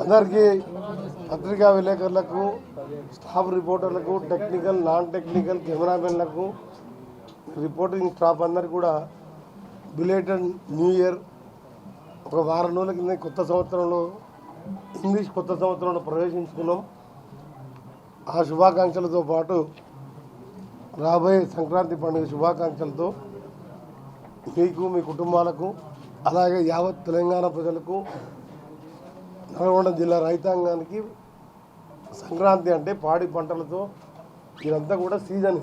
అందరికీ పత్రికా విలేకరులకు, స్టాఫ్ రిపోర్టర్లకు, టెక్నికల్, నాన్ టెక్నికల్ కెమెరామెన్లకు, రిపోర్టింగ్ స్టాఫ్ అందరికీ కూడా బిలేటెడ్ న్యూ ఇయర్. ఒక వారం రోజుల కింద కొత్త సంవత్సరంలో, ఇంగ్లీష్ కొత్త సంవత్సరంలో ప్రవేశించుకున్నాం. ఆ శుభాకాంక్షలతో పాటు రాబోయే సంక్రాంతి పండుగ శుభాకాంక్షలతో మీకు, మీ కుటుంబాలకు, అలాగే యావత్ తెలంగాణ ప్రజలకు, నల్గొండ జిల్లా రైతాంగానికి సంక్రాంతి అంటే పాడి పంటలతో ఇదంతా కూడా సీజన్.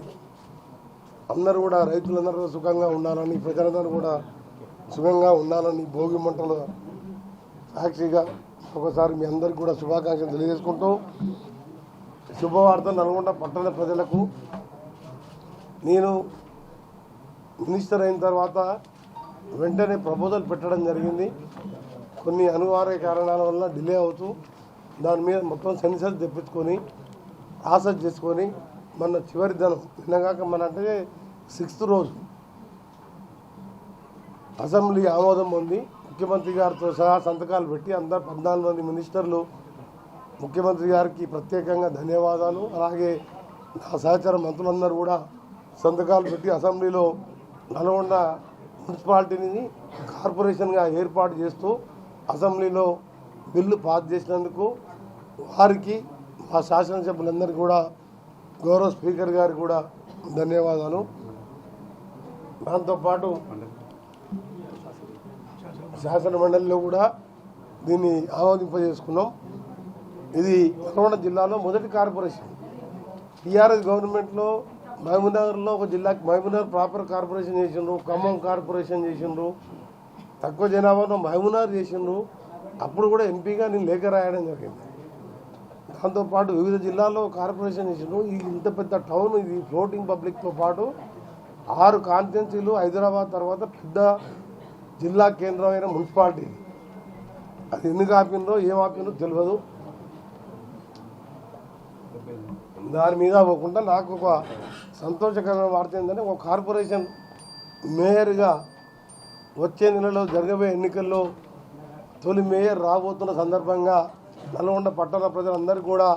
అందరూ కూడా రైతులందరూ సుఖంగా ఉండాలని, ప్రజలందరూ కూడా సుఖంగా ఉండాలని భోగి మంటల సాక్షిగా ఒకసారి మీ అందరికీ కూడా శుభాకాంక్షలు తెలియజేసుకుంటూ, శుభవార్త నల్గొండ పట్టణ ప్రజలకు, నేను మినిస్టర్ అయిన తర్వాత వెంటనే ప్రపోజల్ పెట్టడం జరిగింది. కొన్ని అనివార్య కారణాల వల్ల డిలే అవుతూ దాని మీద మొత్తం సెన్సస్ తెప్పించుకొని ప్రాసెస్ చేసుకొని మన చివరి దినం నిన్నగాక మన అంటే 6th రోజు అసెంబ్లీ ఆమోదం పొంది ముఖ్యమంత్రి గారితో సహా సంతకాలు పెట్టి అందరు 14 మంది మినిస్టర్లు ముఖ్యమంత్రి గారికి ప్రత్యేకంగా ధన్యవాదాలు. అలాగే నా సహచర మంత్రులందరూ కూడా సంతకాలు పెట్టి అసెంబ్లీలో నల్గొండ మున్సిపాలిటీని కార్పొరేషన్గా ఏర్పాటు చేస్తూ అసెంబ్లీలో బిల్లు పాస్ చేసినందుకు వారికి, మా శాసనసభ్యులందరికీ కూడా, గౌరవ స్పీకర్ గారికి కూడా ధన్యవాదాలు. దాంతోపాటు శాసన మండలిలో కూడా దీన్ని ఆమోదింపజేసుకున్నాం. ఇది నల్గొండ జిల్లాలో మొదటి కార్పొరేషన్. టీఆర్ఎస్ గవర్నమెంట్లో మహబూబ్నగర్లో ఒక జిల్లాకి మహబూబ్నగర్ ప్రాపర్ కార్పొరేషన్ చేసిండ్రు, ఖమ్మం కార్పొరేషన్ చేసిండ్రు, తక్కువ జనాభాలో మహబూబ్నగర్ చేసిండ్రు. అప్పుడు కూడా ఎంపీగా నేను లేఖ రాయడం జరిగింది. దాంతోపాటు వివిధ జిల్లాల్లో కార్పొరేషన్ చేసిండ్రు. ఈ ఇంత పెద్ద టౌన్, ఇది ఫ్లోటింగ్ పబ్లిక్తో పాటు 6 కాన్స్టిట్యున్సీలు, హైదరాబాద్ తర్వాత పెద్ద జిల్లా కేంద్రమైన మున్సిపాలిటీ. అది ఎందుకు ఆపిందో, ఏం ఆపిందో తెలియదు. దాని మీద పోకుండా నాకు ఒక సంతోషకరమైన వార్త ఏంటంటే, ఒక కార్పొరేషన్ మేయర్గా వచ్చే నెలలో జరగబోయే ఎన్నికల్లో తొలి మేయర్ రాబోతున్న సందర్భంగా నల్గొండ పట్టణ ప్రజలందరికీ కూడా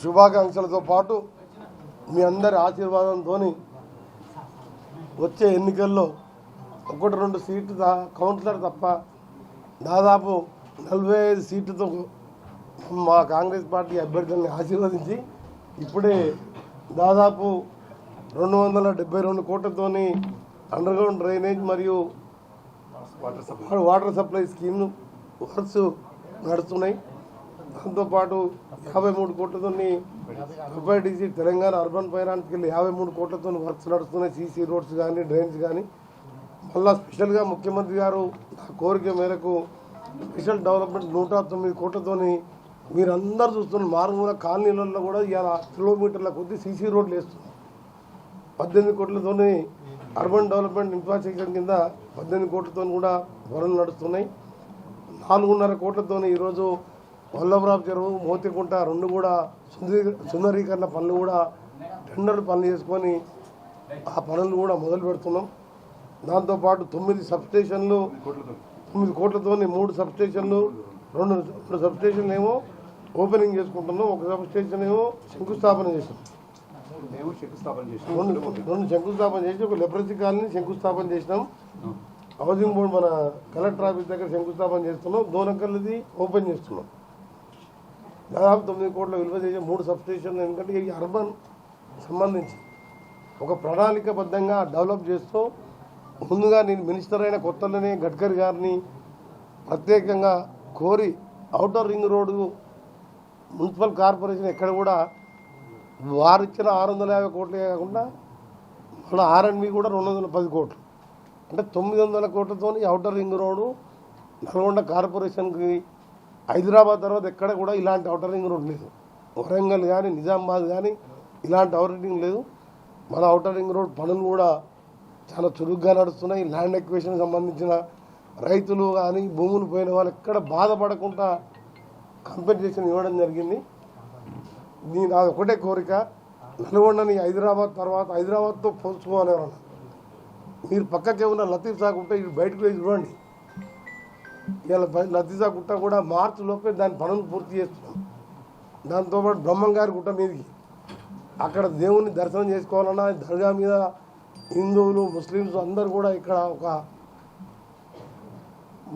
శుభాకాంక్షలతో పాటు మీ అందరి ఆశీర్వాదంతో వచ్చే ఎన్నికల్లో 1-2 సీట్లు కౌన్సిలర్ తప్ప దాదాపు 45 సీట్లతో మా కాంగ్రెస్ పార్టీ అభ్యర్థుల్ని ఆశీర్వదించి ఇప్పుడే దాదాపు 272 కోట్లతోని అండర్గ్రౌండ్ డ్రైనేజ్ మరియు వాటర్ సప్లై స్కీమ్ వర్క్స్ నడుస్తున్నాయి. దాంతోపాటు 53 కోట్లతో ఎఫ్ఐడిసి తెలంగాణ అర్బన్ ఫైనాన్స్కి వెళ్ళి 53 కోట్లతో వర్క్స్ నడుస్తున్నాయి. సీసీ రోడ్స్ కానీ, డ్రైన్స్ కానీ. మళ్ళీ స్పెషల్గా ముఖ్యమంత్రి గారు నా కోరిక మేరకు స్పెషల్ డెవలప్మెంట్ 109 కోట్లతోని మీరందరూ చూస్తున్న మారుమూల కాలనీలలో కూడా ఇవాళ కిలోమీటర్ల కొద్ది సీసీ రోడ్లు వేస్తున్నారు. 18 కోట్లతోని అర్బన్ డెవలప్మెంట్ ఇన్ఫ్రాస్ట్రక్చర్ కింద 18 కోట్లతో కూడా పనులు నడుస్తున్నాయి. 4.5 కోట్లతో ఈరోజు వల్లభరావు చెరువు, మోతికుంట 2 కూడా సుందరీకరణ పనులు కూడా టెండర్ పనులు చేసుకొని ఆ పనులు కూడా మొదలు పెడుతున్నాం. దాంతోపాటు 9 సబ్స్టేషన్లు, 9 కోట్లతో 3 సబ్స్టేషన్లు, 2 సబ్స్టేషన్లు ఏమో ఓపెనింగ్ చేసుకుంటున్నాం. ఒక సబ్స్టేషన్ ఏమో శంకుస్థాపన చేసాం. 2 శంకుస్థాపన చేసి ఒక లెప్రసీ కాలనీ శంకుస్థాపన చేసినాం. హౌసింగ్ బోర్డు మన కలెక్టర్ ఆఫీస్ దగ్గర శంకుస్థాపన చేస్తున్నాం. దోనకల్లిది ఓపెన్ చేస్తున్నాం. దాదాపు 9 కోట్ల విలువ చేసే 3 సబ్స్టేషన్లు. ఎందుకంటే ఈ అర్బన్ సంబంధించి ఒక ప్రణాళికబద్ధంగా డెవలప్ చేస్తూ, ముందుగా నేను మినిస్టర్ అయిన కొత్తలోనే గడ్కరీ గారిని ప్రత్యేకంగా కోరి outer ring road municipal corporation ఎక్కడ కూడా వారు ఇచ్చిన 650 కోట్లే కాకుండా మళ్ళీ R&B కూడా 210 కోట్లు, అంటే 900 కోట్లతో ఔటర్ రింగ్ రోడ్డు నల్గొండ కార్పొరేషన్కి. హైదరాబాద్ తర్వాత ఎక్కడ కూడా ఇలాంటి ఔటర్ రింగ్ రోడ్ లేదు. వరంగల్ కానీ, నిజామాబాద్ కానీ ఇలాంటి ఔటర్ రింగ్ లేదు. మన ఔటర్ రింగ్ రోడ్ పనులు కూడా చాలా చురుగ్గా నడుస్తున్నాయి. ల్యాండ్ ఎక్విజిషన్ సంబంధించిన రైతులు కానీ, భూములు పోయిన వాళ్ళు ఎక్కడ బాధపడకుండా కంపెన్సేషన్ ఇవ్వడం జరిగింది. నాది ఒకటే కోరిక, నల్గొండని హైదరాబాద్ తర్వాత హైదరాబాద్తో పోల్చుకోవాలన్నా మీరు పక్కకే ఉన్న లతీఫ్ సాగు ఉంటే బయటకు వెళ్ళి చూడండి. ఇలా లతీసా గుట్ట కూడా మార్చి లోపే దాని పనులు పూర్తి చేస్తున్నాం. దాంతోపాటు బ్రహ్మంగారి గుట్ట మీదకి అక్కడ దేవుని దర్శనం చేసుకోవాలన్నా దర్గా మీద హిందువులు ముస్లిమ్స్ అందరు కూడా ఇక్కడ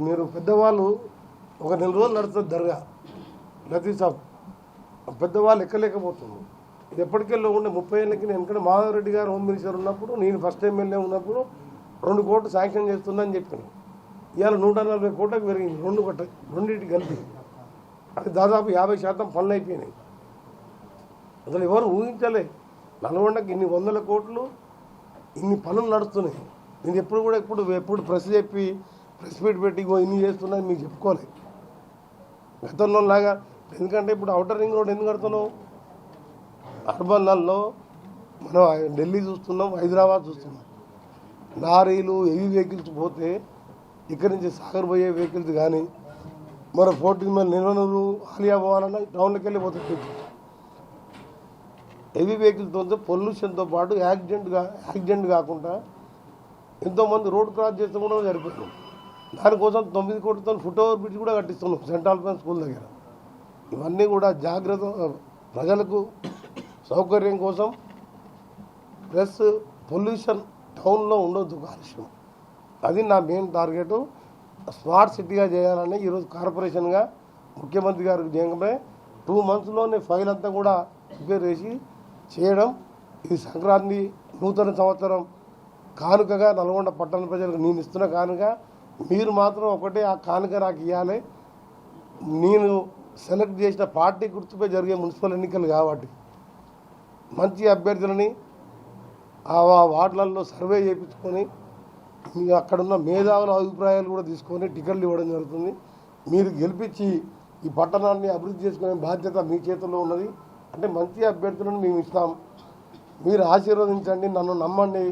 మీరు పెద్దవాళ్ళు ఒక 4 రోజులు నడుస్తుంది దర్గా లతీసా. పెద్దవాళ్ళు ఎక్కలేకపోతున్నారు. ఇది ఎప్పటికెళ్ళి ఉండే 30 ఏళ్ళకి నేను ఎందుకంటే మాధవరెడ్డి గారు హోమ్ మినిస్టర్ ఉన్నప్పుడు నేను ఫస్ట్ ఎమ్మెల్యే ఉన్నప్పుడు 2 కోట్లు శాంక్షన్ చేస్తుందని చెప్పాను. ఇవాళ 140 కోట్లకు పెరిగింది రెండింటికి కలిపి. అది దాదాపు 50% పనులు అయిపోయినాయి. అసలు ఎవరు ఊహించలే నల్గొండకి ఇన్ని 100 కోట్లు ఇన్ని పనులు నడుస్తున్నాయి. నేను ఎప్పుడు ప్రెస్ మీట్ పెట్టి ఇన్ని చేస్తున్నా మీకు చెప్పుకోలేదు గతంలో లాగా. ఎందుకంటే ఇప్పుడు ఔటర్ రింగ్ రోడ్ ఎందుకు కడుతున్నావు? అర్బన్లలో మనం ఢిల్లీ చూస్తున్నాం, హైదరాబాద్ చూస్తున్నాం. లారీలు హెవీ వెహికల్స్ పోతే ఇక్కడి నుంచి సాగర్ పోయే వెహికల్స్ కానీ మన 14 మైల్ నిర్వహణలు ఆలియా పోవాలన్నా టౌన్లోకి వెళ్ళిపోతుంది. హెవీ వెహికల్స్తో పొల్యూషన్తో పాటు యాక్సిడెంట్ కాకుండా ఎంతోమంది రోడ్ క్రాస్ చేస్తే కూడా సరిపోతుంది. దానికోసం 9 కోట్లతో ఫుట్ ఓవర్ బ్రిడ్జ్ కూడా కట్టిస్తున్నాం సెంట్రల్ ప్లాన్ స్కూల్ దగ్గర. ఇవన్నీ కూడా జాగ్రత్త ప్రజలకు సౌకర్యం కోసం ప్లస్ పొల్యూషన్ టౌన్లో ఉండొద్దు కాలుష్యం. అది నా మెయిన్ టార్గెట్. స్మార్ట్ సిటీగా చేయాలని ఈరోజు కార్పొరేషన్గా ముఖ్యమంత్రి గారికి చేయడమే 2 monthsలోనే ఫైల్ అంతా కూడా ప్రిపేర్ చేసి చేయడం. ఇది సంక్రాంతి నూతన సంవత్సరం కానుకగా నల్గొండ పట్టణ ప్రజలకు నేను ఇస్తున్న కానుక. మీరు మాత్రం ఒకటే ఆ కానుక నాకు ఇవ్వాలి. నేను సెలెక్ట్ చేసిన పార్టీ గుర్తుపై జరిగే మున్సిపల్ ఎన్నికలు కాబట్టి మంచి అభ్యర్థులని ఆ వార్డులలో సర్వే చేయించుకొని మీరు అక్కడున్న మేధావుల అభిప్రాయాలు కూడా తీసుకొని టికెట్లు ఇవ్వడం జరుగుతుంది. మీరు గెలిపించి ఈ పట్టణాన్ని అభివృద్ధి చేసుకునే బాధ్యత మీ చేతుల్లో ఉన్నది. అంటే మంచి అభ్యర్థులను మేము ఇస్తాం. మీరు ఆశీర్వదించండి, నన్ను నమ్మండి.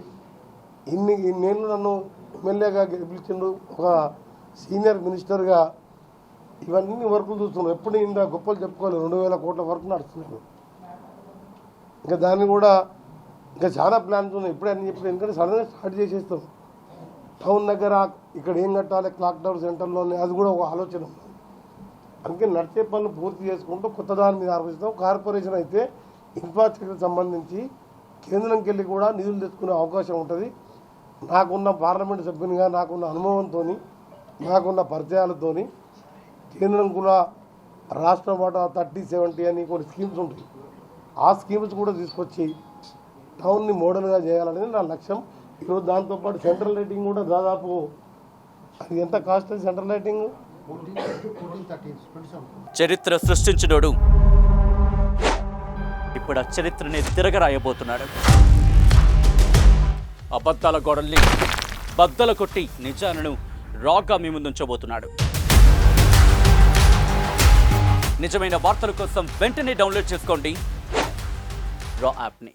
ఇన్నేళ్ళు నన్ను ఎమ్మెల్యేగా గెలిపించిండు, ఒక సీనియర్ మినిస్టర్గా ఇవన్నీ వర్కులు చూస్తున్నాం. ఎప్పుడు ఇంత గొప్పలు చెప్పుకోవాలి. 2000 కోట్ల వరకు నడుస్తున్నాను. ఇంకా దాన్ని కూడా ఇంకా చాలా ప్లాన్స్ ఉన్నాయి. ఇప్పుడే అని చెప్పి ఎందుకంటే సడన్గా స్టార్ట్ చేసేస్తాం. టౌన్ దగ్గర ఇక్కడ ఏం కట్టాలి క్లాక్ టవర్ సెంటర్లోనే అది కూడా ఒక ఆలోచన ఉంది. అందుకే నడిచే పనులు పూర్తి చేసుకుంటూ కొత్త దాని మీద ఆలోచిస్తాం. కార్పొరేషన్ అయితే ఇన్ఫ్రాస్ట్రక్చర్ సంబంధించి కేంద్రంకి వెళ్ళి కూడా నిధులు తెచ్చుకునే అవకాశం ఉంటుంది. నాకున్న పార్లమెంట్ సభ్యునిగా నాకున్న అనుభవంతో నాకున్న పరిచయాలతో కేంద్రం కూడా రాష్ట్ర వాటా 30-70 అని కొన్ని స్కీమ్స్ ఉంటాయి. ఆ స్కీమ్స్ కూడా తీసుకొచ్చి టౌన్ని మోడల్గా చేయాలనేది నా లక్ష్యం. ఈరోజు దాంతోపాటు సెంట్రల్ లైటింగ్ కూడా దాదాపు అది ఎంత కాస్ట్ అది సెంట్రల్ లైటింగ్ చరిత్ర సృష్టించినోడు ఇప్పుడు ఆ చరిత్రని తిరగరాయబోతున్నాడు. అబద్ధాల గోడల్ని బద్దలు కొట్టి నిజాలను రాగా మీ ముందుంచబోతున్నాడు. నిజమైన వార్తల కోసం వెంటనే డౌన్లోడ్ చేసుకోండి రా యాప్ని.